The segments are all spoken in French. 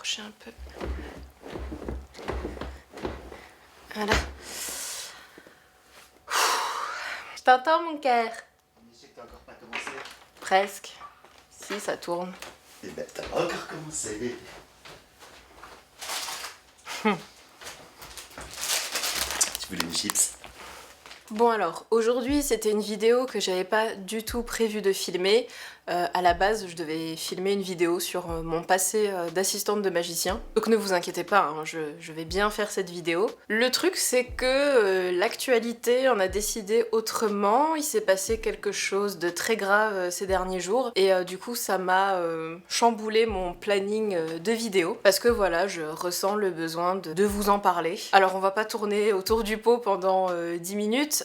m'approcher un peu. Voilà. Je t'entends, mon cœur. Je sais que t'as encore pas commencé. Presque. Si, ça tourne. Eh ben, t'as pas encore commencé. Tu voulais une chips? Bon alors, aujourd'hui c'était une vidéo que j'avais pas du tout prévu de filmer. À la base, je devais filmer une vidéo sur mon passé d'assistante de magicien. Donc ne vous inquiétez pas, hein, je vais bien faire cette vidéo. Le truc c'est que l'actualité en a décidé autrement. Il s'est passé quelque chose de très grave ces derniers jours. Et du coup ça m'a chamboulé mon planning de vidéo. Parce que voilà, je ressens le besoin de vous en parler. Alors on va pas tourner autour du pot pendant 10 minutes.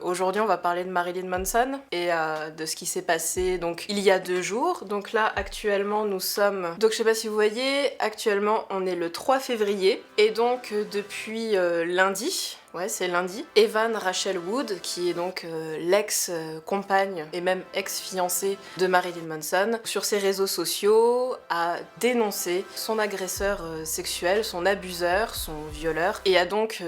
Aujourd'hui on va parler de Marilyn Manson et de ce qui s'est passé donc il y a 2 jours. Donc là actuellement nous sommes... Donc je sais pas si vous voyez, actuellement on est le 3 février et donc depuis lundi... Ouais, c'est lundi. Evan Rachel Wood, qui est donc l'ex-compagne et même ex-fiancée de Marilyn Manson, sur ses réseaux sociaux a dénoncé son agresseur sexuel, son abuseur, son violeur, et a donc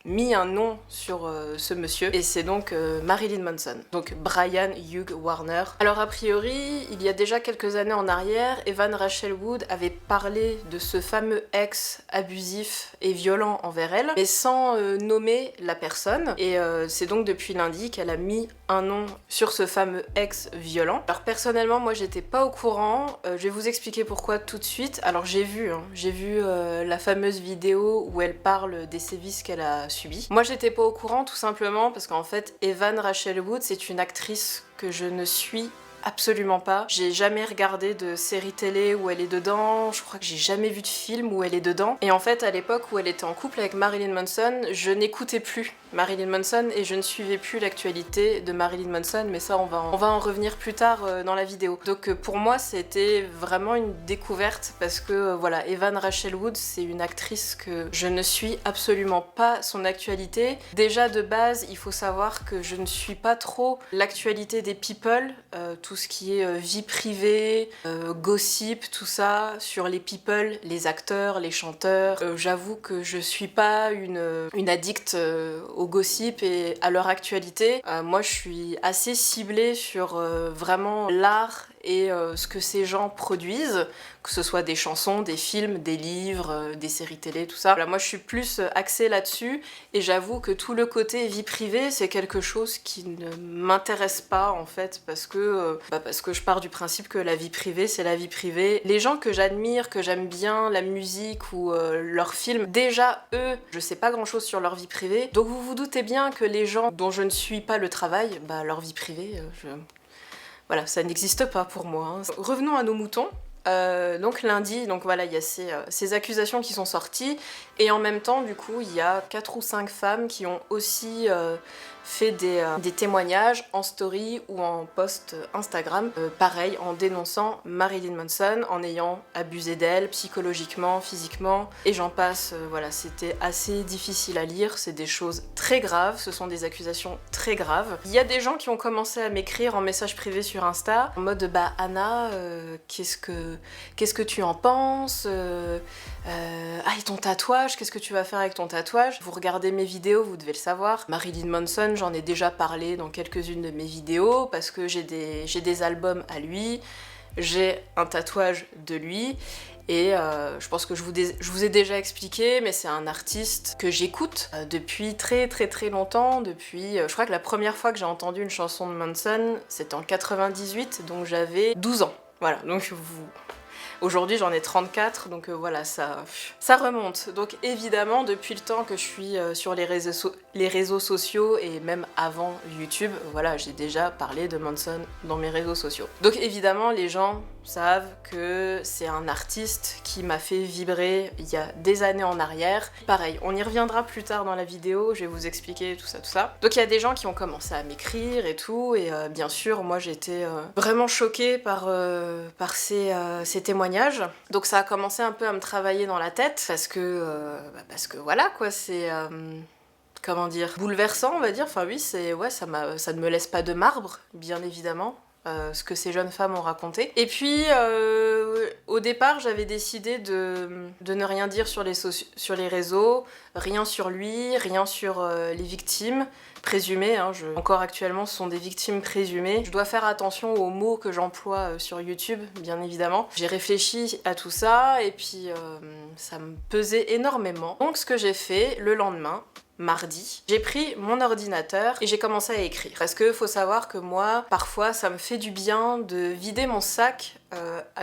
mis un nom sur ce monsieur, et c'est donc Marilyn Manson, donc Brian Hugh Warner. Alors a priori, il y a déjà quelques années en arrière, Evan Rachel Wood avait parlé de ce fameux ex abusif et violent envers elle, mais sans nommer la personne, et c'est donc depuis lundi qu'elle a mis un nom sur ce fameux ex violent. Alors personnellement, moi j'étais pas au courant, je vais vous expliquer pourquoi tout de suite. Alors j'ai vu la fameuse vidéo où elle parle des sévices qu'elle a subis. Moi j'étais pas au courant tout simplement parce qu'en fait Evan Rachel Wood c'est une actrice que je ne suis absolument pas. J'ai jamais regardé de série télé où elle est dedans, je crois que j'ai jamais vu de film où elle est dedans. Et en fait, à l'époque où elle était en couple avec Marilyn Manson, je n'écoutais plus Marilyn Manson et je ne suivais plus l'actualité de Marilyn Manson, mais ça on va en revenir plus tard dans la vidéo. Donc pour moi c'était vraiment une découverte parce que voilà, Evan Rachel Wood c'est une actrice que je ne suis absolument pas son actualité. Déjà de base, il faut savoir que je ne suis pas trop l'actualité des people, tout ce qui est vie privée, gossip, tout ça, sur les people, les acteurs, les chanteurs. J'avoue que je suis pas une addict au gossip et à leur actualité. Moi je suis assez ciblée sur vraiment l'art et ce que ces gens produisent, que ce soit des chansons, des films, des livres, des séries télé, tout ça. Voilà, moi je suis plus axée là-dessus et j'avoue que tout le côté vie privée c'est quelque chose qui ne m'intéresse pas en fait parce que je pars du principe que la vie privée c'est la vie privée. Les gens que j'admire, que j'aime bien, la musique ou leurs films, déjà eux, je sais pas grand chose sur leur vie privée, donc vous vous doutez bien que les gens dont je ne suis pas le travail, leur vie privée, voilà, ça n'existe pas pour moi. Hein. Revenons à nos moutons. Donc lundi, donc voilà, il y a ces accusations qui sont sorties et en même temps, du coup, il y a 4 ou 5 femmes qui ont aussi fait des témoignages en story ou en post Instagram, pareil, en dénonçant Marilyn Manson, en ayant abusé d'elle psychologiquement, physiquement, et j'en passe, voilà, c'était assez difficile à lire, c'est des choses très graves, ce sont des accusations très graves. Il y a des gens qui ont commencé à m'écrire en message privé sur Insta, en mode bah Anna, qu'est-ce que tu en penses ah, et ton tatouage, qu'est-ce que tu vas faire avec ton tatouage? Vous regardez mes vidéos, vous devez le savoir. Marilyn Manson, j'en ai déjà parlé dans quelques-unes de mes vidéos parce que j'ai des albums à lui, j'ai un tatouage de lui et je pense que je vous ai déjà expliqué, mais c'est un artiste que j'écoute depuis très longtemps, depuis... je crois que la première fois que j'ai entendu une chanson de Manson, c'était en 98, donc j'avais 12 ans. Voilà, donc aujourd'hui j'en ai 34, donc voilà, ça remonte. Donc évidemment, depuis le temps que je suis sur les réseaux sociaux et même avant YouTube, voilà, j'ai déjà parlé de Manson dans mes réseaux sociaux. Donc évidemment, les gens savent que c'est un artiste qui m'a fait vibrer il y a des années en arrière. Pareil, on y reviendra plus tard dans la vidéo, je vais vous expliquer tout ça. Donc il y a des gens qui ont commencé à m'écrire et tout, et bien sûr, moi j'étais vraiment choquée par ces témoignages. Donc ça a commencé un peu à me travailler dans la tête, parce que voilà quoi, c'est... comment dire, bouleversant on va dire, enfin oui, c'est, ouais, ça ne me laisse pas de marbre, bien évidemment. ce que ces jeunes femmes ont raconté. Et puis, au départ, j'avais décidé de ne rien dire sur les réseaux, rien sur lui, rien sur les victimes présumées. Encore actuellement, ce sont des victimes présumées. Je dois faire attention aux mots que j'emploie sur YouTube, bien évidemment. J'ai réfléchi à tout ça, et puis ça me pesait énormément. Donc, ce que j'ai fait le lendemain, mardi, j'ai pris mon ordinateur et j'ai commencé à écrire. Parce que faut savoir que moi, parfois, ça me fait du bien de vider mon sac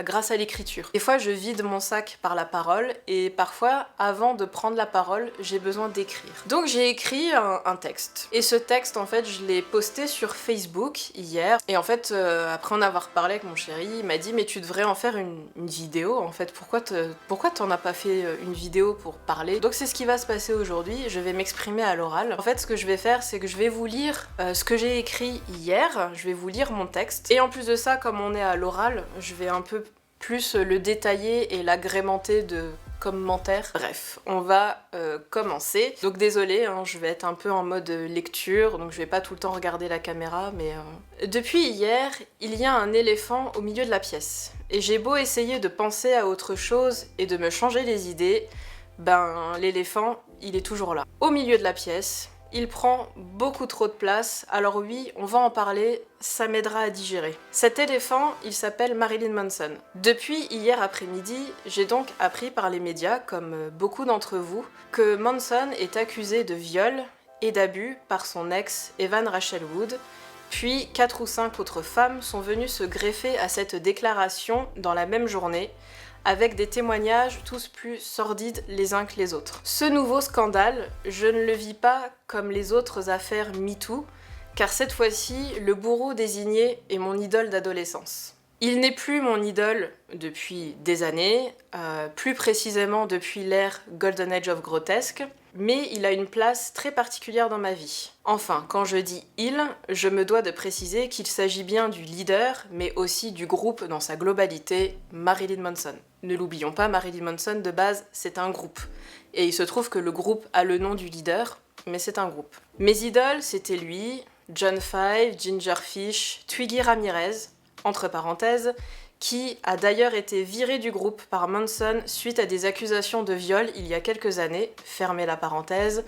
grâce à l'écriture. Des fois, je vide mon sac par la parole et parfois, avant de prendre la parole, j'ai besoin d'écrire. Donc j'ai écrit un texte. Et ce texte, en fait, je l'ai posté sur Facebook hier. Et en fait, après en avoir parlé avec mon chéri, il m'a dit « Mais tu devrais en faire une vidéo, en fait. Pourquoi t'en as pas fait une vidéo pour parler ?» Donc c'est ce qui va se passer aujourd'hui. Je vais m'exprimer à l'oral. En fait, ce que je vais faire, c'est que je vais vous lire ce que j'ai écrit hier. Je vais vous lire mon texte. Et en plus de ça, comme on est à l'oral, je vais un peu plus le détailler et l'agrémenter de commentaires. Bref, on va commencer. Donc désolée, je vais être un peu en mode lecture, donc je vais pas tout le temps regarder la caméra, mais... Depuis hier, il y a un éléphant au milieu de la pièce. Et j'ai beau essayer de penser à autre chose et de me changer les idées, l'éléphant, il est toujours là. Au milieu de la pièce, il prend beaucoup trop de place, alors oui, on va en parler, ça m'aidera à digérer. Cet éléphant, il s'appelle Marilyn Manson. Depuis hier après-midi, j'ai donc appris par les médias, comme beaucoup d'entre vous, que Manson est accusé de viol et d'abus par son ex Evan Rachel Wood, puis 4 ou 5 autres femmes sont venues se greffer à cette déclaration dans la même journée, avec des témoignages tous plus sordides les uns que les autres. Ce nouveau scandale, je ne le vis pas comme les autres affaires MeToo, car cette fois-ci, le bourreau désigné est mon idole d'adolescence. Il n'est plus mon idole depuis des années, plus précisément depuis l'ère Golden Age of Grotesque, mais il a une place très particulière dans ma vie. Enfin, quand je dis « il », je me dois de préciser qu'il s'agit bien du leader, mais aussi du groupe dans sa globalité, Marilyn Manson. Ne l'oublions pas, Marilyn Manson, de base, c'est un groupe. Et il se trouve que le groupe a le nom du leader, mais c'est un groupe. Mes idoles, c'était lui, John Five, Ginger Fish, Twiggy Ramirez, entre parenthèses, qui a d'ailleurs été viré du groupe par Manson suite à des accusations de viol il y a quelques années, fermez la parenthèse,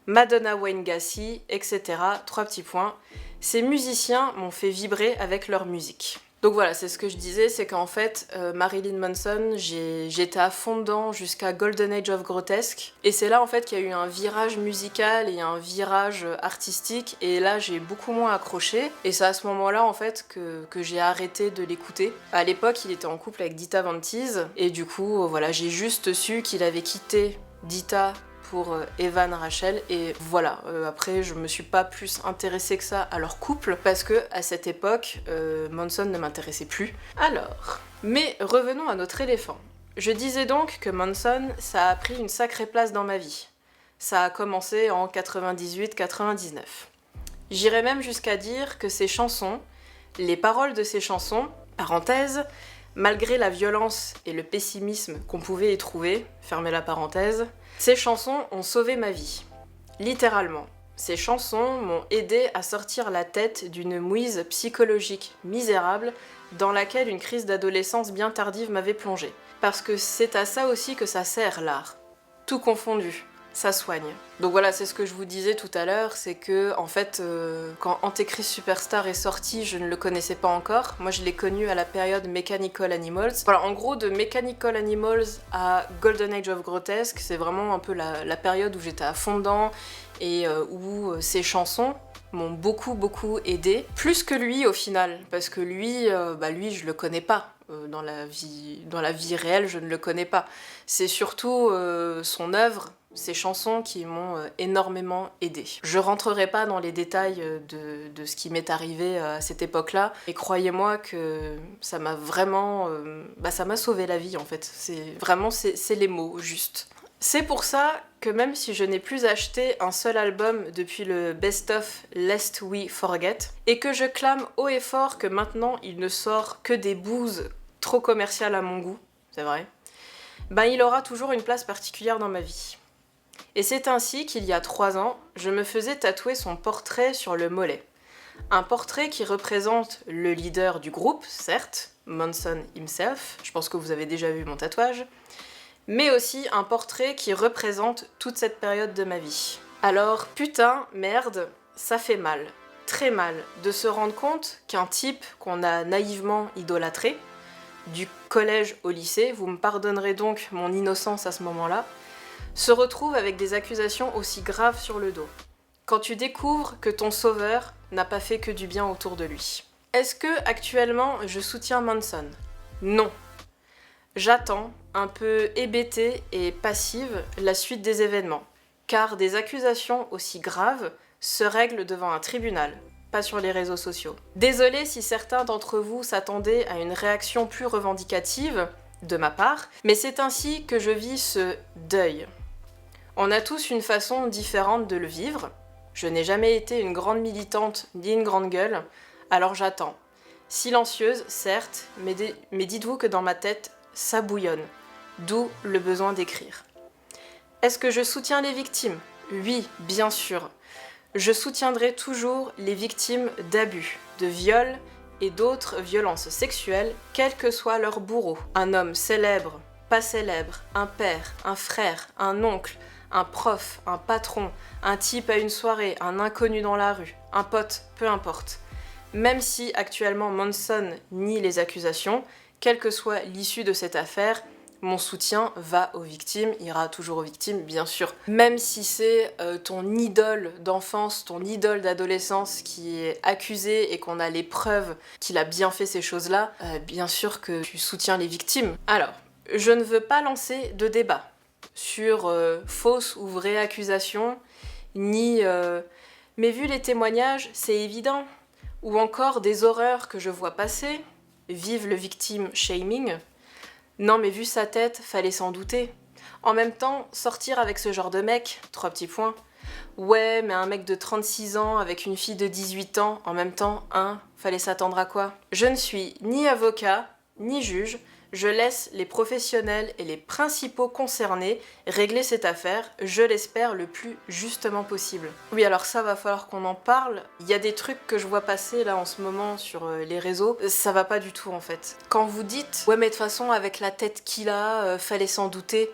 Madonna Wayne Gacy, etc. 3 petits points. Ces musiciens m'ont fait vibrer avec leur musique. Donc voilà, c'est ce que je disais, c'est qu'en fait, Marilyn Manson, j'étais à fond dedans jusqu'à Golden Age of Grotesque, et c'est là en fait qu'il y a eu un virage musical et un virage artistique, et là j'ai beaucoup moins accroché, et c'est à ce moment-là en fait que j'ai arrêté de l'écouter. À l'époque, il était en couple avec Dita Von Teese, et du coup, voilà, j'ai juste su qu'il avait quitté Dita pour Evan Rachel, et voilà, après je me suis pas plus intéressée que ça à leur couple parce que à cette époque Manson ne m'intéressait plus. Alors, mais revenons à notre éléphant. Je disais donc que Manson, ça a pris une sacrée place dans ma vie. Ça a commencé en 98-99. J'irais même jusqu'à dire que ces chansons, les paroles de ces chansons, parenthèse, malgré la violence et le pessimisme qu'on pouvait y trouver, fermez la parenthèse, ces chansons ont sauvé ma vie. Littéralement. Ces chansons m'ont aidé à sortir la tête d'une mouise psychologique misérable dans laquelle une crise d'adolescence bien tardive m'avait plongée. Parce que c'est à ça aussi que ça sert l'art. Tout confondu. Ça soigne. Donc voilà, c'est ce que je vous disais tout à l'heure, c'est que en fait, quand Antéchrist Superstar est sorti, je ne le connaissais pas encore. Moi, je l'ai connu à la période Mechanical Animals. Voilà, en gros, de Mechanical Animals à Golden Age of Grotesque, c'est vraiment un peu la période où j'étais à fond dedans et où ces chansons m'ont beaucoup aidé. Plus que lui au final, parce que lui, je le connais pas. Dans la vie réelle, je ne le connais pas. C'est surtout son œuvre, ces chansons qui m'ont énormément aidée. Je rentrerai pas dans les détails de ce qui m'est arrivé à cette époque-là, et croyez-moi que ça m'a vraiment... ça m'a sauvé la vie en fait. C'est les mots, juste. C'est pour ça que même si je n'ai plus acheté un seul album depuis le best-of Lest We Forget, et que je clame haut et fort que maintenant il ne sort que des bouses trop commerciales à mon goût, c'est vrai, il aura toujours une place particulière dans ma vie. Et c'est ainsi qu'il y a 3 ans, je me faisais tatouer son portrait sur le mollet. Un portrait qui représente le leader du groupe, certes, Manson himself, je pense que vous avez déjà vu mon tatouage, mais aussi un portrait qui représente toute cette période de ma vie. Alors, putain, merde, ça fait mal, très mal, de se rendre compte qu'un type qu'on a naïvement idolâtré, du collège au lycée, vous me pardonnerez donc mon innocence à ce moment-là, se retrouve avec des accusations aussi graves sur le dos. Quand tu découvres que ton sauveur n'a pas fait que du bien autour de lui. Est-ce que actuellement je soutiens Manson ? Non. J'attends, un peu hébétée et passive, la suite des événements, car des accusations aussi graves se règlent devant un tribunal, pas sur les réseaux sociaux. Désolée si certains d'entre vous s'attendaient à une réaction plus revendicative de ma part, mais c'est ainsi que je vis ce deuil. On a tous une façon différente de le vivre. Je n'ai jamais été une grande militante ni une grande gueule, alors j'attends. Silencieuse, certes, mais dites-vous que dans ma tête, ça bouillonne. D'où le besoin d'écrire. Est-ce que je soutiens les victimes ? Oui, bien sûr. Je soutiendrai toujours les victimes d'abus, de viols et d'autres violences sexuelles, quel que soit leur bourreau. Un homme célèbre, pas célèbre, un père, un frère, un oncle, un prof, un patron, un type à une soirée, un inconnu dans la rue, un pote, peu importe. Même si actuellement Manson nie les accusations, quelle que soit l'issue de cette affaire, mon soutien va aux victimes, ira toujours aux victimes, bien sûr. Même si c'est ton idole d'enfance, ton idole d'adolescence qui est accusé et qu'on a les preuves qu'il a bien fait ces choses-là, bien sûr que tu soutiens les victimes. Alors, je ne veux pas lancer de débat sur fausse ou vraie accusation, ni... Mais vu les témoignages, c'est évident. Ou encore des horreurs que je vois passer, vive le victim shaming. Non mais vu sa tête, fallait s'en douter. En même temps, sortir avec ce genre de mec, 3 petits points. Ouais, mais un mec de 36 ans avec une fille de 18 ans, en même temps, fallait s'attendre à quoi ? Je ne suis ni avocat, ni juge, je laisse les professionnels et les principaux concernés régler cette affaire, je l'espère le plus justement possible. Oui, alors ça va falloir qu'on en parle. Il y a des trucs que je vois passer là en ce moment sur les réseaux, ça va pas du tout en fait. Quand vous dites « Ouais mais de toute façon avec la tête qu'il a, fallait s'en douter »,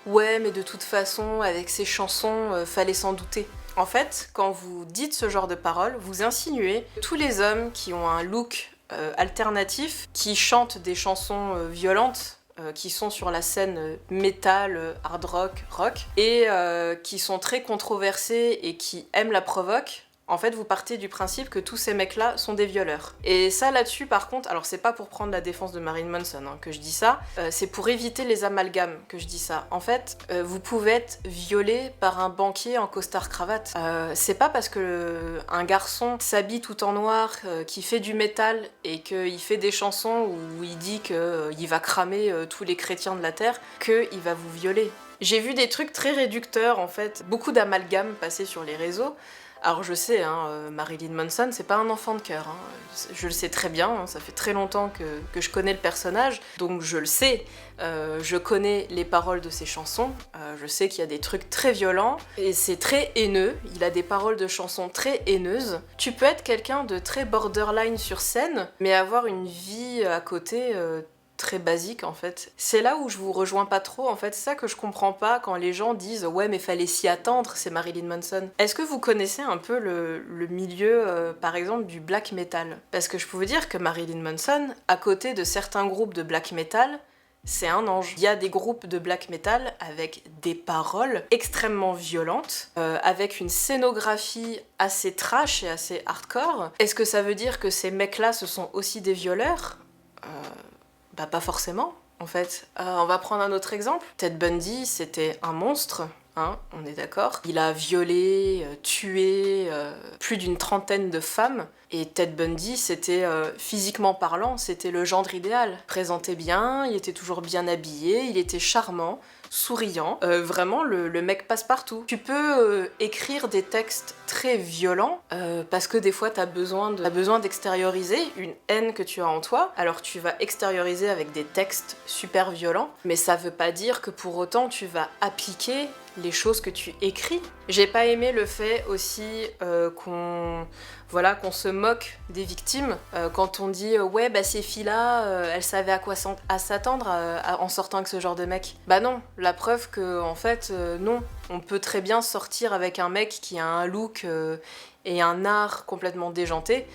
ouais mais de toute façon avec ses chansons, fallait s'en douter. En fait, quand vous dites ce genre de paroles, vous insinuez tous les hommes qui ont un look alternatifs, qui chantent des chansons violentes, qui sont sur la scène métal, hard rock, rock, et qui sont très controversés et qui aiment la provoque, en fait vous partez du principe que tous ces mecs-là sont des violeurs. Et ça là-dessus par contre, alors c'est pas pour prendre la défense de Marilyn Manson que je dis ça, c'est pour éviter les amalgames que je dis ça. En fait, vous pouvez être violé par un banquier en costard-cravate. C'est pas parce que un garçon s'habille tout en noir, qui fait du métal et qu'il fait des chansons où il dit qu'il va cramer tous les chrétiens de la terre, qu'il va vous violer. J'ai vu des trucs très réducteurs en fait, beaucoup d'amalgames passer sur les réseaux. Alors je sais, Marilyn Manson, c'est pas un enfant de cœur, je le sais très bien, ça fait très longtemps que je connais le personnage, donc je le sais, je connais les paroles de ses chansons, je sais qu'il y a des trucs très violents, et c'est très haineux, il a des paroles de chansons très haineuses. Tu peux être quelqu'un de très borderline sur scène, mais avoir une vie à côté très basique en fait. C'est là où je vous rejoins pas trop en fait, c'est ça que je comprends pas quand les gens disent ouais mais fallait s'y attendre, c'est Marilyn Manson. Est-ce que vous connaissez un peu le milieu par exemple du black metal ? Parce que je peux vous dire que Marilyn Manson, à côté de certains groupes de black metal, c'est un ange. Il y a des groupes de black metal avec des paroles extrêmement violentes, avec une scénographie assez trash et assez hardcore. Est-ce que ça veut dire que ces mecs-là ce sont aussi des violeurs ? Bah pas forcément, en fait. On va prendre un autre exemple. Ted Bundy, c'était un monstre, on est d'accord. Il a violé, tué plus d'une trentaine de femmes. Et Ted Bundy, c'était, physiquement parlant, c'était le gendre idéal. Présentait bien, il était toujours bien habillé, il était charmant. souriant. Vraiment, le mec passe partout. Tu peux écrire des textes très violents parce que des fois t'as besoin d'extérioriser une haine que tu as en toi. Alors tu vas extérioriser avec des textes super violents, mais ça veut pas dire que pour autant tu vas appliquer les choses que tu écris. J'ai pas aimé le fait aussi qu'on se moque des victimes quand on dit ouais bah ces filles-là elles savaient à quoi s'attendre en sortant avec ce genre de mec. Bah non, la preuve que en fait non, on peut très bien sortir avec un mec qui a un look et un art complètement déjanté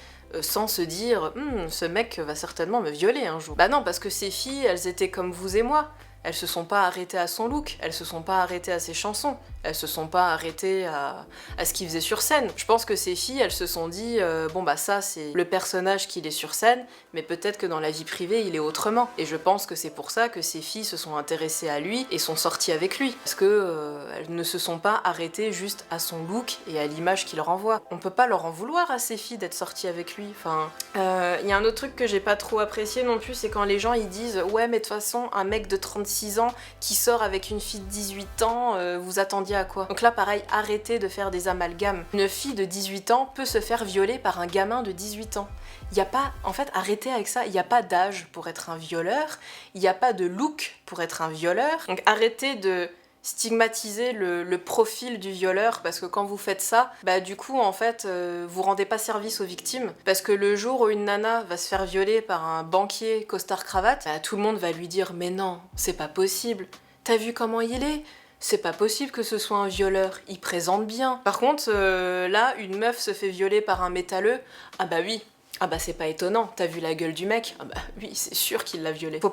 sans se dire ce mec va certainement me violer un jour. Bah non, parce que ces filles elles étaient comme vous et moi. Elles se sont pas arrêtées à son look, elles se sont pas arrêtées à ses chansons, elles se sont pas arrêtées à ce qu'il faisait sur scène. Je pense que ces filles, elles se sont dit bon bah ça c'est le personnage qu'il est sur scène, mais peut-être que dans la vie privée il est autrement. Et je pense que c'est pour ça que ces filles se sont intéressées à lui et sont sorties avec lui. Parce que elles ne se sont pas arrêtées juste à son look et à l'image qu'il renvoie. On peut pas leur en vouloir à ces filles d'être sorties avec lui. Enfin, y a un autre truc que j'ai pas trop apprécié non plus, c'est quand les gens ils disent ouais mais de toute façon un mec de 36 ans qui sort avec une fille de 18 ans, vous attendiez à quoi? Donc là pareil, arrêtez de faire des amalgames. Une fille de 18 ans peut se faire violer par un gamin de 18 ans. Il y a pas, en fait, arrêtez avec ça, il n'y a pas d'âge pour être un violeur, il n'y a pas de look pour être un violeur. Donc arrêtez de stigmatiser le profil du violeur, parce que quand vous faites ça, bah du coup en fait vous rendez pas service aux victimes, parce que le jour où une nana va se faire violer par un banquier costard cravate, bah, tout le monde va lui dire mais non, c'est pas possible, t'as vu comment il est? C'est pas possible que ce soit un violeur, il présente bien. Par contre, là, une meuf se fait violer par un métalleux, ah bah oui, ah bah c'est pas étonnant, t'as vu la gueule du mec? Ah bah oui, c'est sûr qu'il l'a violée. Faut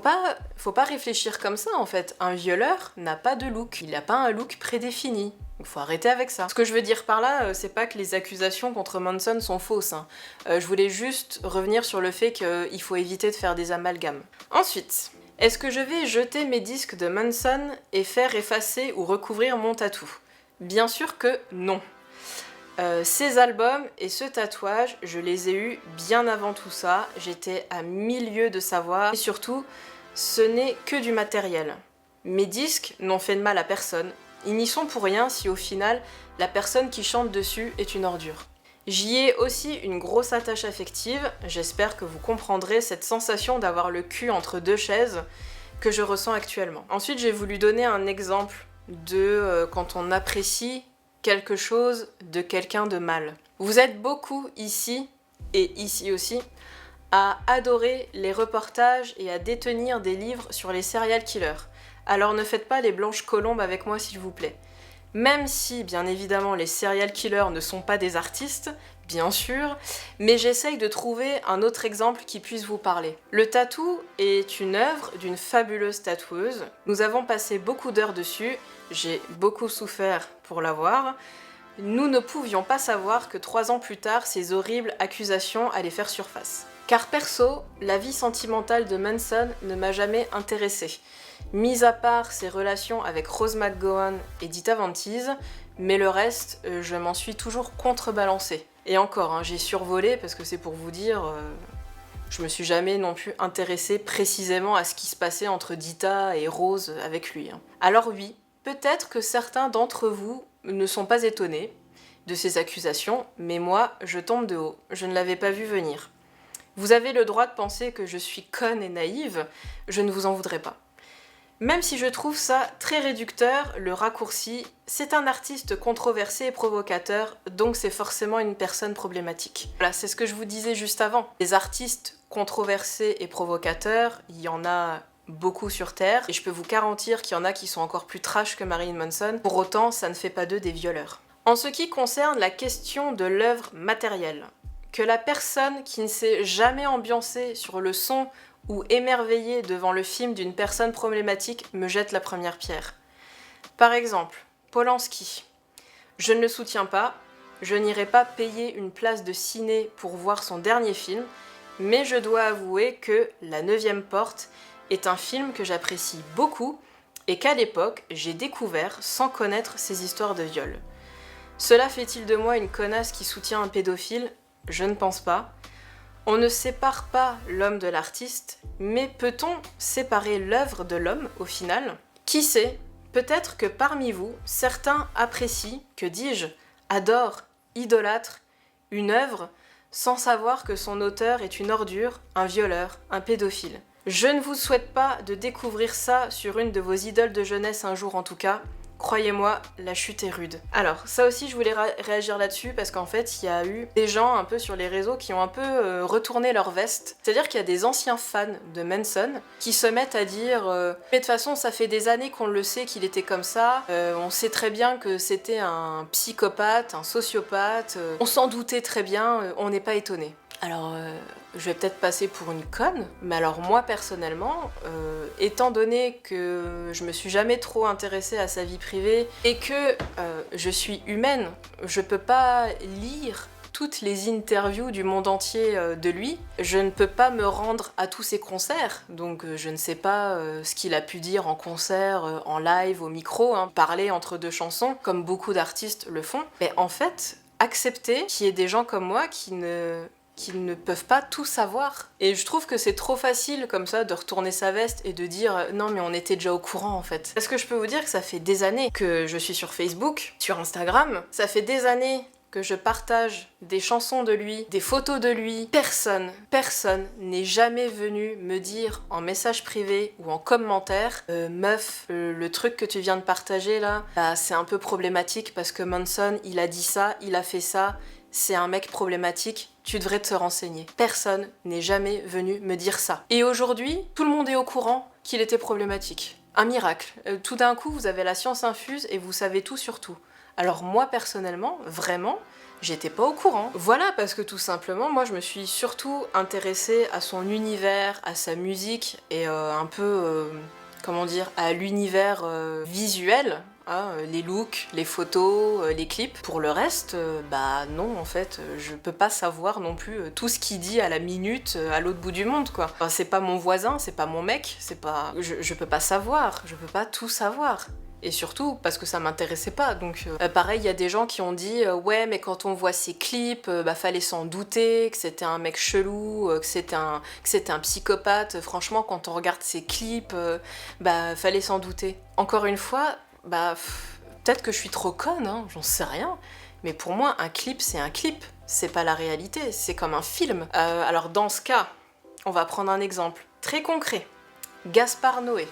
pas réfléchir comme ça en fait. Un violeur n'a pas de look, il n'a pas un look prédéfini. Il faut arrêter avec ça. Ce que je veux dire par là, c'est pas que les accusations contre Manson sont fausses. Hein. Je voulais juste revenir sur le fait qu'il faut éviter de faire des amalgames. Ensuite, est-ce que je vais jeter mes disques de Manson et faire effacer ou recouvrir mon tatou? Bien sûr que non. Ces albums et ce tatouage, je les ai eus bien avant tout ça, j'étais à 1000 lieues de savoir, et surtout, ce n'est que du matériel. Mes disques n'ont fait de mal à personne, ils n'y sont pour rien si au final, la personne qui chante dessus est une ordure. J'y ai aussi une grosse attache affective, j'espère que vous comprendrez cette sensation d'avoir le cul entre deux chaises que je ressens actuellement. Ensuite, j'ai voulu donner un exemple de quand on apprécie quelque chose de quelqu'un de mal. Vous êtes beaucoup ici, et ici aussi, à adorer les reportages et à détenir des livres sur les serial killers. Alors ne faites pas les blanches colombes avec moi s'il vous plaît. Même si, bien évidemment, les serial killers ne sont pas des artistes, bien sûr, mais j'essaye de trouver un autre exemple qui puisse vous parler. Le tatou est une œuvre d'une fabuleuse tatoueuse. Nous avons passé beaucoup d'heures dessus, j'ai beaucoup souffert pour l'avoir. Nous ne pouvions pas savoir que 3 ans plus tard, ces horribles accusations allaient faire surface. Car perso, la vie sentimentale de Manson ne m'a jamais intéressée. Mis à part ses relations avec Rose McGowan et Dita Von Teese, mais le reste, je m'en suis toujours contrebalancée. Et encore, hein, j'ai survolé parce que c'est pour vous dire, je me suis jamais non plus intéressée précisément à ce qui se passait entre Dita et Rose avec lui. Hein. Alors oui, peut-être que certains d'entre vous ne sont pas étonnés de ces accusations, mais moi, je tombe de haut, je ne l'avais pas vu venir. Vous avez le droit de penser que je suis conne et naïve, je ne vous en voudrais pas. Même si je trouve ça très réducteur, le raccourci, c'est un artiste controversé et provocateur, donc c'est forcément une personne problématique. Voilà, c'est ce que je vous disais juste avant. Les artistes controversés et provocateurs, il y en a beaucoup sur Terre, et je peux vous garantir qu'il y en a qui sont encore plus trash que Marilyn Manson, pour autant ça ne fait pas d'eux des violeurs. En ce qui concerne la question de l'œuvre matérielle, que la personne qui ne s'est jamais ambiancée sur le son ou émerveillée devant le film d'une personne problématique me jette la première pierre. Par exemple, Polanski. Je ne le soutiens pas, je n'irai pas payer une place de ciné pour voir son dernier film, mais je dois avouer que La 9e porte est un film que j'apprécie beaucoup et qu'à l'époque, j'ai découvert sans connaître ces histoires de viol. Cela fait-il de moi une connasse qui soutient un pédophile? Je ne pense pas. On ne sépare pas l'homme de l'artiste, mais peut-on séparer l'œuvre de l'homme au final? Qui sait? peut-être que parmi vous, certains apprécient, que dis-je, adorent, idolâtrent une œuvre sans savoir que son auteur est une ordure, un violeur, un pédophile. Je ne vous souhaite pas de découvrir ça sur une de vos idoles de jeunesse un jour en tout cas. Croyez-moi, la chute est rude. Alors, ça aussi, je voulais réagir là-dessus parce qu'en fait, il y a eu des gens un peu sur les réseaux qui ont un peu retourné leur veste. C'est-à-dire qu'il y a des anciens fans de Manson qui se mettent à dire mais de toute façon, ça fait des années qu'on le sait qu'il était comme ça. On sait très bien que c'était un psychopathe, un sociopathe. On s'en doutait très bien, on n'est pas étonné. Alors, je vais peut-être passer pour une conne, mais alors moi personnellement, étant donné que je me suis jamais trop intéressée à sa vie privée et que je suis humaine, je peux pas lire toutes les interviews du monde entier de lui, je ne peux pas me rendre à tous ses concerts, donc je ne sais pas ce qu'il a pu dire en concert, en live, au micro, hein, parler entre deux chansons, comme beaucoup d'artistes le font, mais en fait, accepter qu'il y ait des gens comme moi qui ne peuvent pas tout savoir. Et je trouve que c'est trop facile comme ça de retourner sa veste et de dire non mais on était déjà au courant en fait. Parce que je peux vous dire que ça fait des années que je suis sur Facebook, sur Instagram, ça fait des années que je partage des chansons de lui, des photos de lui. Personne n'est jamais venu me dire en message privé ou en commentaire meuf, le truc que tu viens de partager là, bah, c'est un peu problématique parce que Manson, il a dit ça, il a fait ça, c'est un mec problématique, tu devrais te renseigner. Personne n'est jamais venu me dire ça. Et aujourd'hui, tout le monde est au courant qu'il était problématique. Un miracle. Tout d'un coup, vous avez la science infuse et vous savez tout sur tout. Alors moi, personnellement, vraiment, j'étais pas au courant. Voilà, parce que tout simplement, moi, je me suis surtout intéressée à son univers, à sa musique et un peu, comment dire, à l'univers visuel. Les looks, les photos, les clips. Pour le reste, bah non, en fait, je peux pas savoir non plus tout ce qu'il dit à la minute à l'autre bout du monde, quoi. Enfin, c'est pas mon voisin, c'est pas mon mec, c'est pas... Je peux pas savoir, je peux pas tout savoir. Et surtout parce que ça m'intéressait pas, donc pareil, il y a des gens qui ont dit ouais mais quand on voit ses clips, bah fallait s'en douter, que c'était un mec chelou, que c'était un psychopathe. Franchement quand on regarde ses clips, bah fallait s'en douter. Encore une fois, bah peut-être que je suis trop conne, hein, j'en sais rien, mais pour moi un clip c'est un clip, c'est pas la réalité, c'est comme un film. Alors dans ce cas, on va prendre un exemple très concret. Gaspard Noé.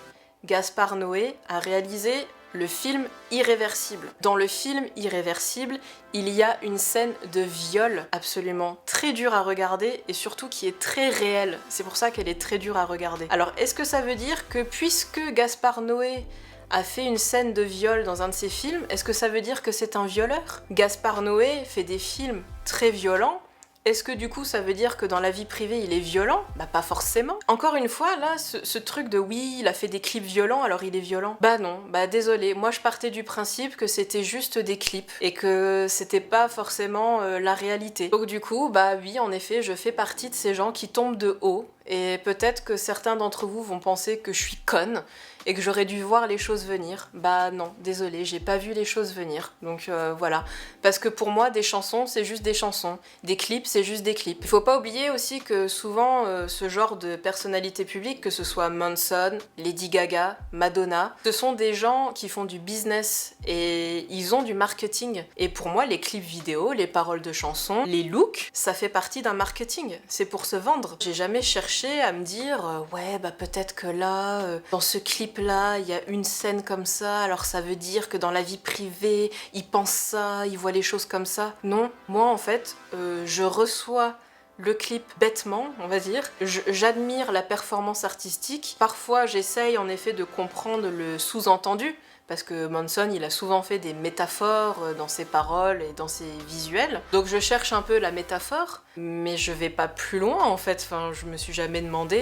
Gaspard Noé a réalisé le film Irréversible. Dans le film Irréversible, il y a une scène de viol absolument très dure à regarder et surtout qui est très réelle. C'est pour ça qu'elle est très dure à regarder. Alors est-ce que ça veut dire que puisque Gaspard Noé a fait une scène de viol dans un de ses films, est-ce que ça veut dire que c'est un violeur? Gaspard Noé fait des films très violents. Est-ce que du coup ça veut dire que dans la vie privée il est violent? Bah pas forcément. Encore une fois là, ce truc de oui il a fait des clips violents alors il est violent. Bah non, bah désolé, moi je partais du principe que c'était juste des clips et que c'était pas forcément la réalité. Donc du coup bah oui en effet je fais partie de ces gens qui tombent de haut et peut-être que certains d'entre vous vont penser que je suis conne et que j'aurais dû voir les choses venir. Bah non, désolé, j'ai pas vu les choses venir. Donc voilà. Parce que pour moi, des chansons, c'est juste des chansons. Des clips, c'est juste des clips. Il faut pas oublier aussi que souvent, ce genre de personnalités publiques, que ce soit Manson, Lady Gaga, Madonna, ce sont des gens qui font du business et ils ont du marketing. Et pour moi, les clips vidéo, les paroles de chansons, les looks, ça fait partie d'un marketing. C'est pour se vendre. J'ai jamais cherché à me dire ouais, bah peut-être que là, dans ce clip là, il y a une scène comme ça, alors ça veut dire que dans la vie privée, il pense ça, il voit les choses comme ça. Non, moi en fait, je reçois le clip bêtement, on va dire. J'admire la performance artistique. Parfois, j'essaye en effet de comprendre le sous-entendu, parce que Manson, il a souvent fait des métaphores dans ses paroles et dans ses visuels. Donc je cherche un peu la métaphore, mais je vais pas plus loin en fait. Enfin, je me suis jamais demandé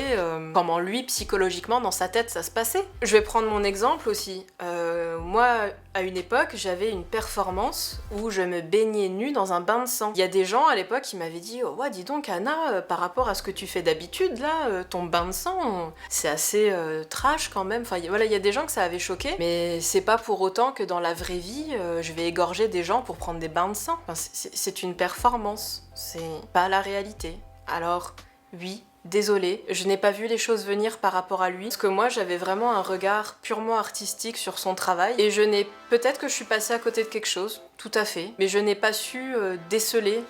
comment lui, psychologiquement, dans sa tête, ça se passait. Je vais prendre mon exemple aussi. Moi, à une époque, j'avais une performance où je me baignais nue dans un bain de sang. Il y a des gens à l'époque qui m'avaient dit « Oh, ouais, dis donc Anna, par rapport à ce que tu fais d'habitude, là, ton bain de sang, c'est assez trash quand même. » Enfin, voilà, il y a des gens que ça avait choqué, mais c'est pas pour autant que dans la vraie vie, je vais égorger des gens pour prendre des bains de sang. Enfin, c'est une performance, c'est pas la réalité. Alors, oui, désolée, je n'ai pas vu les choses venir par rapport à lui, parce que moi j'avais vraiment un regard purement artistique sur son travail, et peut-être que je suis passée à côté de quelque chose, tout à fait, mais je n'ai pas su déceler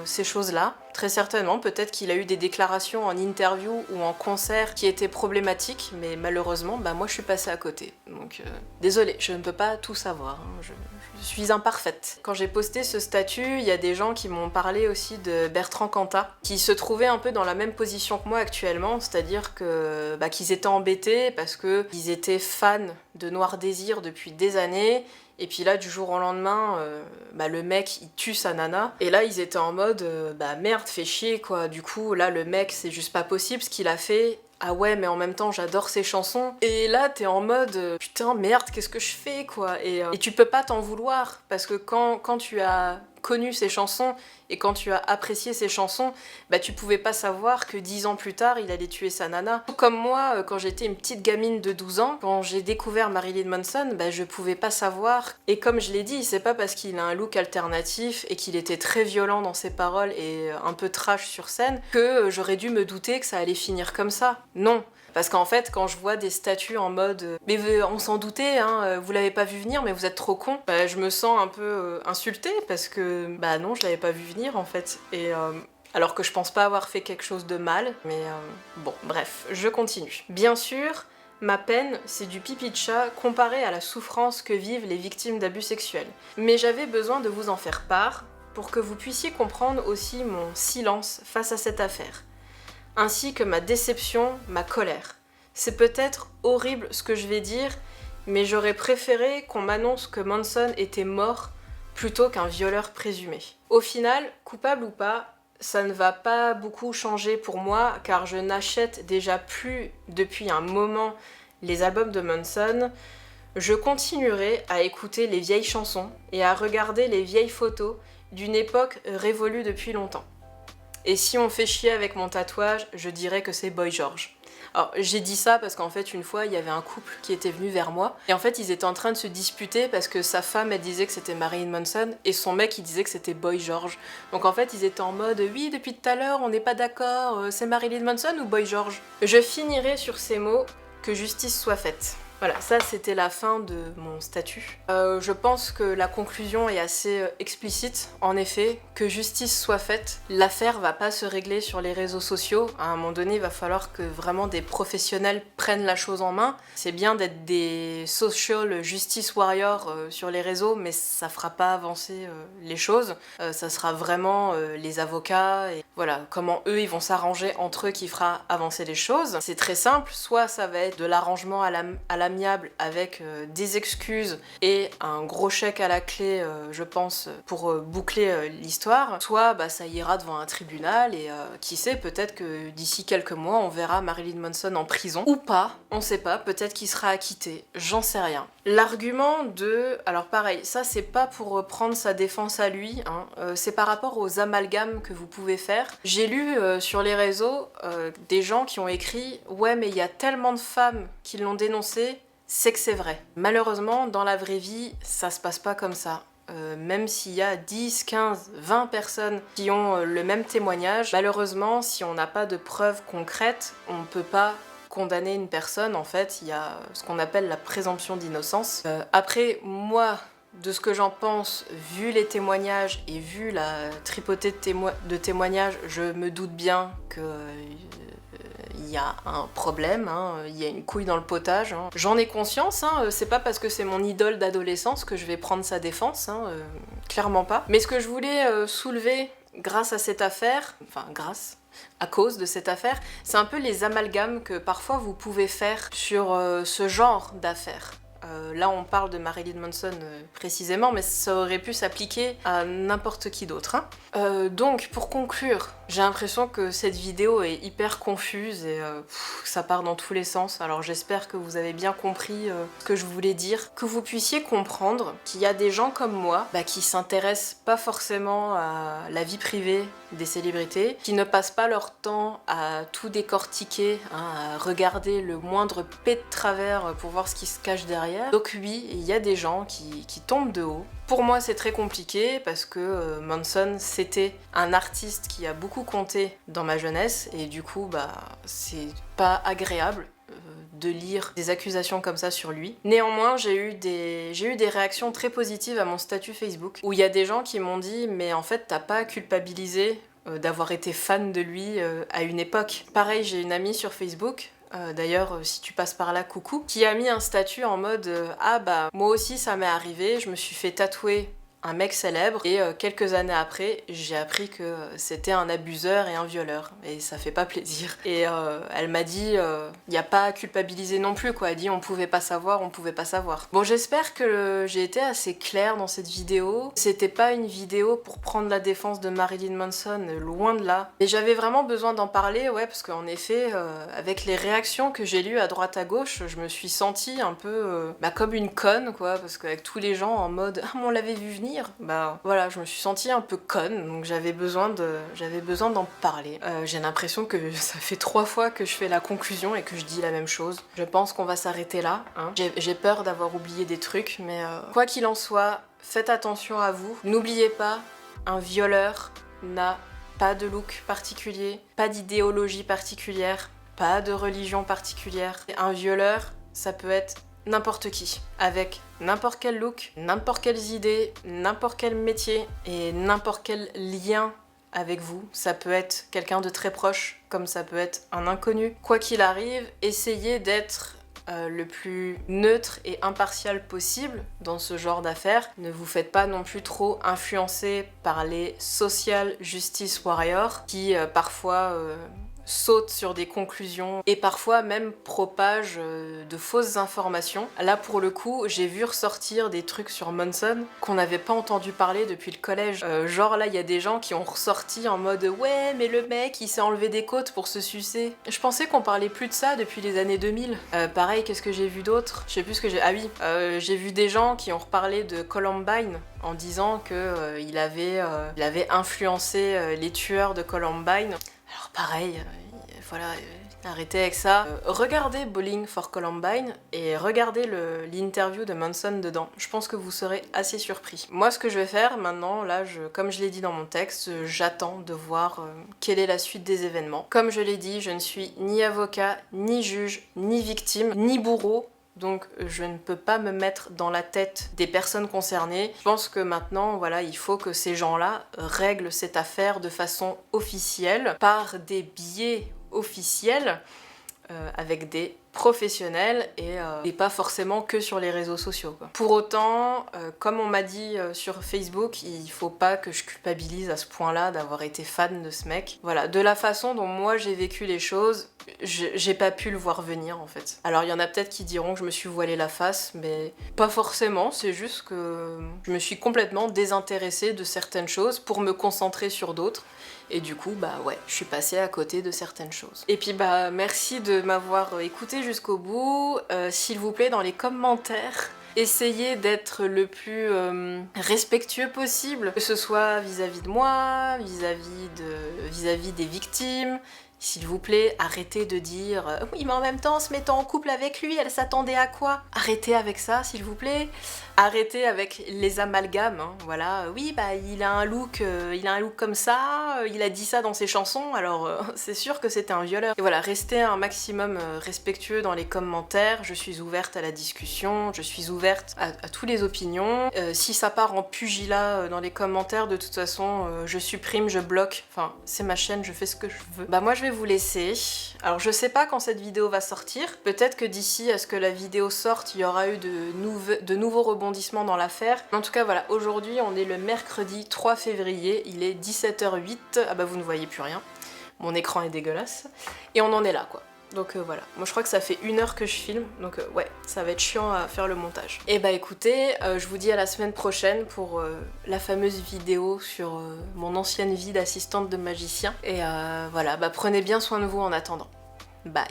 ces choses-là. Très certainement, peut-être qu'il a eu des déclarations en interview ou en concert qui étaient problématiques, mais malheureusement, bah moi je suis passée à côté. Donc désolée, je ne peux pas tout savoir, hein. Je suis imparfaite. Quand j'ai posté ce statut, il y a des gens qui m'ont parlé aussi de Bertrand Cantat, qui se trouvait un peu dans la même position que moi actuellement, c'est-à-dire que qu'ils étaient embêtés parce qu'ils étaient fans de Noir Désir depuis des années, et puis là, du jour au lendemain, le mec, il tue sa nana. Et là, ils étaient en mode, merde, fais chier, quoi. Du coup, là, le mec, c'est juste pas possible ce qu'il a fait. Ah ouais, mais en même temps, j'adore ses chansons. Et là, t'es en mode, putain, merde, qu'est-ce que je fais, quoi. Et tu peux pas t'en vouloir, parce que quand tu as connu ses chansons, et quand tu as apprécié ses chansons, tu pouvais pas savoir que 10 ans plus tard, il allait tuer sa nana. Comme moi, quand j'étais une petite gamine de 12 ans, quand j'ai découvert Marilyn Manson, je pouvais pas savoir. Et comme je l'ai dit, c'est pas parce qu'il a un look alternatif et qu'il était très violent dans ses paroles et un peu trash sur scène que j'aurais dû me douter que ça allait finir comme ça. Non. Parce qu'en fait, quand je vois des statuts en mode « Mais on s'en doutait, hein, vous l'avez pas vu venir, mais vous êtes trop con », je me sens un peu insultée parce que, non, je l'avais pas vu venir en fait. Et alors que je pense pas avoir fait quelque chose de mal, mais bon, bref, je continue. Bien sûr, ma peine, c'est du pipi de chat comparé à la souffrance que vivent les victimes d'abus sexuels. Mais j'avais besoin de vous en faire part pour que vous puissiez comprendre aussi mon silence face à cette affaire, ainsi que ma déception, ma colère. C'est peut-être horrible ce que je vais dire, mais j'aurais préféré qu'on m'annonce que Manson était mort plutôt qu'un violeur présumé. Au final, coupable ou pas, ça ne va pas beaucoup changer pour moi, car je n'achète déjà plus depuis un moment les albums de Manson. Je continuerai à écouter les vieilles chansons et à regarder les vieilles photos d'une époque révolue depuis longtemps. Et si on fait chier avec mon tatouage, je dirais que c'est Boy George. Alors j'ai dit ça parce qu'en fait une fois il y avait un couple qui était venu vers moi et en fait ils étaient en train de se disputer parce que sa femme elle disait que c'était Marilyn Manson et son mec il disait que c'était Boy George. Donc en fait ils étaient en mode oui depuis tout à l'heure on n'est pas d'accord, c'est Marilyn Manson ou Boy George. Je finirai sur ces mots, que justice soit faite. Voilà, ça c'était la fin de mon statut. Je pense que la conclusion est assez explicite. En effet, que justice soit faite. L'affaire va pas se régler sur les réseaux sociaux. À un moment donné, il va falloir que vraiment des professionnels prennent la chose en main. C'est bien d'être des social justice warriors sur les réseaux, mais ça fera pas avancer les choses. Ça sera vraiment les avocats et voilà, comment eux ils vont s'arranger entre eux qui fera avancer les choses. C'est très simple, soit ça va être de l'arrangement à l'amiable avec des excuses et un gros chèque à la clé, je pense, pour boucler l'histoire, soit ça ira devant un tribunal et qui sait, peut-être que d'ici quelques mois on verra Marilyn Manson en prison ou pas, on sait pas, peut-être qu'il sera acquitté, j'en sais rien. L'argument de... Alors pareil, ça c'est pas pour prendre sa défense à lui, hein, c'est par rapport aux amalgames que vous pouvez faire. J'ai lu sur les réseaux des gens qui ont écrit « Ouais mais il y a tellement de femmes qui l'ont dénoncé, c'est que c'est vrai ». Malheureusement, dans la vraie vie, ça se passe pas comme ça. Même s'il y a 10, 15, 20 personnes qui ont le même témoignage, malheureusement, si on n'a pas de preuves concrètes, on peut pas condamner une personne. En fait, il y a ce qu'on appelle la présomption d'innocence. Après, moi, de ce que j'en pense, vu les témoignages et vu la tripotée de témoignages, je me doute bien que il y a un problème, hein, il y a une couille dans le potage. Hein. J'en ai conscience, hein, c'est pas parce que c'est mon idole d'adolescence que je vais prendre sa défense, hein, clairement pas. Mais ce que je voulais soulever grâce à cette affaire, à cause de cette affaire, c'est un peu les amalgames que parfois vous pouvez faire sur ce genre d'affaires. Là on parle de Marilyn Manson précisément, mais ça aurait pu s'appliquer à n'importe qui d'autre. Hein. Donc pour conclure, j'ai l'impression que cette vidéo est hyper confuse et ça part dans tous les sens, alors j'espère que vous avez bien compris ce que je voulais dire, que vous puissiez comprendre qu'il y a des gens comme moi qui s'intéressent pas forcément à la vie privée des célébrités, qui ne passent pas leur temps à tout décortiquer, hein, à regarder le moindre pet de travers pour voir ce qui se cache derrière. Donc oui, il y a des gens qui tombent de haut. Pour moi c'est très compliqué parce que Manson c'était un artiste qui a beaucoup beaucoup compté dans ma jeunesse et du coup bah c'est pas agréable de lire des accusations comme ça sur lui. Néanmoins, j'ai eu des réactions très positives à mon statut Facebook où il y a des gens qui m'ont dit mais en fait t'as pas culpabilisé d'avoir été fan de lui à une époque. Pareil, j'ai une amie sur Facebook, d'ailleurs si tu passes par là, coucou, qui a mis un statut en mode ah bah moi aussi ça m'est arrivé, je me suis fait tatouer un mec célèbre et quelques années après j'ai appris que c'était un abuseur et un violeur et ça fait pas plaisir. Et elle m'a dit y a pas à culpabiliser non plus quoi, elle dit on pouvait pas savoir. Bon, j'espère que j'ai été assez claire dans cette vidéo. C'était pas une vidéo pour prendre la défense de Marilyn Manson, loin de là. Mais j'avais vraiment besoin d'en parler, ouais, parce qu'en effet avec les réactions que j'ai lues à droite à gauche, je me suis sentie un peu comme une conne quoi, parce qu'avec tous les gens en mode ah on l'avait vu venir, bah voilà, je me suis sentie un peu conne, donc j'avais besoin d'en parler. J'ai l'impression que ça fait 3 fois que je fais la conclusion et que je dis la même chose. Je pense qu'on va s'arrêter là, hein. J'ai peur d'avoir oublié des trucs, mais quoi qu'il en soit, faites attention à vous. N'oubliez pas, un violeur n'a pas de look particulier, pas d'idéologie particulière, pas de religion particulière. Un violeur, ça peut être n'importe qui, avec n'importe quel look, n'importe quelles idées, n'importe quel métier et n'importe quel lien avec vous. Ça peut être quelqu'un de très proche, comme ça peut être un inconnu. Quoi qu'il arrive, essayez d'être le plus neutre et impartial possible dans ce genre d'affaires. Ne vous faites pas non plus trop influencer par les social justice warriors qui parfois saute sur des conclusions et parfois même propage de fausses informations. Là pour le coup, j'ai vu ressortir des trucs sur Manson qu'on n'avait pas entendu parler depuis le collège. Genre là, il y a des gens qui ont ressorti en mode ouais mais le mec il s'est enlevé des côtes pour se sucer. Je pensais qu'on parlait plus de ça depuis les années 2000. Pareil, qu'est-ce que j'ai vu d'autre? Je sais plus ce que j'ai... Ah oui, j'ai vu des gens qui ont reparlé de Columbine en disant que il avait influencé les tueurs de Columbine. Alors pareil, voilà, arrêtez avec ça. Regardez Bowling for Columbine et regardez l'interview de Manson dedans. Je pense que vous serez assez surpris. Moi, ce que je vais faire maintenant, là, comme je l'ai dit dans mon texte, j'attends de voir quelle est la suite des événements. Comme je l'ai dit, je ne suis ni avocat, ni juge, ni victime, ni bourreau. Donc je ne peux pas me mettre dans la tête des personnes concernées. Je pense que maintenant, voilà, il faut que ces gens-là règlent cette affaire de façon officielle, par des biais officiels, avec des professionnels et pas forcément que sur les réseaux sociaux, quoi. Pour autant, comme on m'a dit sur Facebook, il faut pas que je culpabilise à ce point-là d'avoir été fan de ce mec. Voilà, de la façon dont moi j'ai vécu les choses, j'ai pas pu le voir venir en fait. Alors il y en a peut-être qui diront que je me suis voilé la face, mais pas forcément, c'est juste que je me suis complètement désintéressée de certaines choses pour me concentrer sur d'autres. Et du coup, bah ouais, je suis passée à côté de certaines choses. Et puis bah merci de m'avoir écouté jusqu'au bout. S'il vous plaît, dans les commentaires, essayez d'être le plus respectueux possible, que ce soit vis-à-vis de moi, vis-à-vis des victimes. S'il vous plaît, arrêtez de dire « Oui, mais en même temps, en se mettant en couple avec lui, elle s'attendait à quoi ?» Arrêtez avec ça, s'il vous plaît. Arrêtez avec les amalgames, hein. Voilà. Oui, bah il a un look comme ça, il a dit ça dans ses chansons, alors c'est sûr que c'était un violeur. Et voilà, restez un maximum respectueux dans les commentaires. Je suis ouverte à la discussion, je suis ouverte à toutes les opinions. Si ça part en pugilat dans les commentaires, de toute façon, je supprime, je bloque. Enfin, c'est ma chaîne, je fais ce que je veux. Bah moi, je vais vous laisser. Alors, je sais pas quand cette vidéo va sortir. Peut-être que d'ici à ce que la vidéo sorte, il y aura eu de nouveaux rebondissements dans l'affaire. En tout cas, voilà, aujourd'hui, on est le mercredi 3 février. Il est 17h08. Ah bah, vous ne voyez plus rien. Mon écran est dégueulasse. Et on en est là, quoi. Donc voilà, moi je crois que ça fait 1 heure que je filme, donc ouais, ça va être chiant à faire le montage. Et bah écoutez, je vous dis à la semaine prochaine pour la fameuse vidéo sur mon ancienne vie d'assistante de magicien. Et voilà, bah prenez bien soin de vous en attendant. Bye.